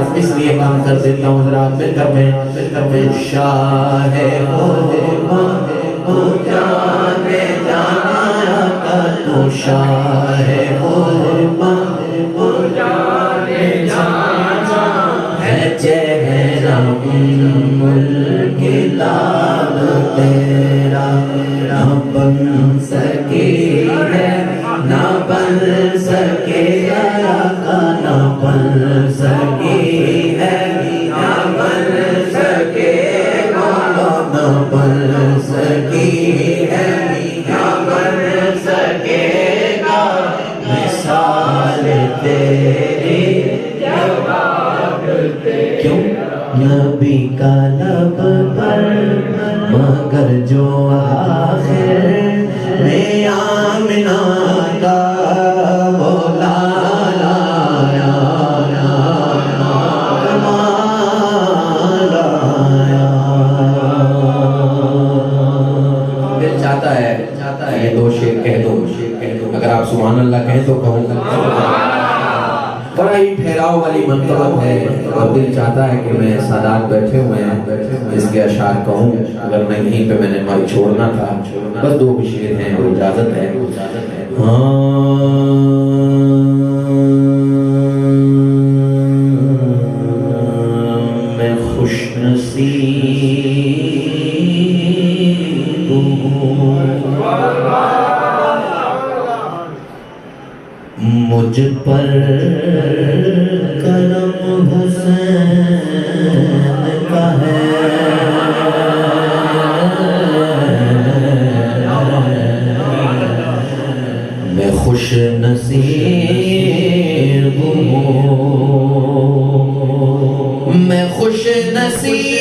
آواز اس لیے کام کر دیتا ہوں ذرا مل کر میں شاہ ہو جانے جانا کا تو شاہ ہو جانے جانا ہے چہرہ ملک لال تیرا نہ بن سکے ہے نہ بن سکے آقا نہ بن سکے ہے نہ بن سکے نہ بن سکی ہے نہ بن سکے گا مثال تیری جواب کیوں نبی کا لب پر مگر جو آخر میں آمنہ کا وہ لالا چاہتا ہے یہ دو شعر کہہ دو اگر آپ سبحان اللہ کہیں تو کہوں بڑا ہی پھیلاؤ والی منقبت ہے اور دل چاہتا ہے کہ میں سادات بیٹھے ہوئے ہیں اس کے اشعار کہوں اگر میں یہیں پہ میں نے مائی چھوڑنا تھا بس دو شعر ہیں اور اجازت ہے میں خوش نصیب مجھ پر کرم حسین کا ہے میں خوش نصیب ہوں میں خوش نصیب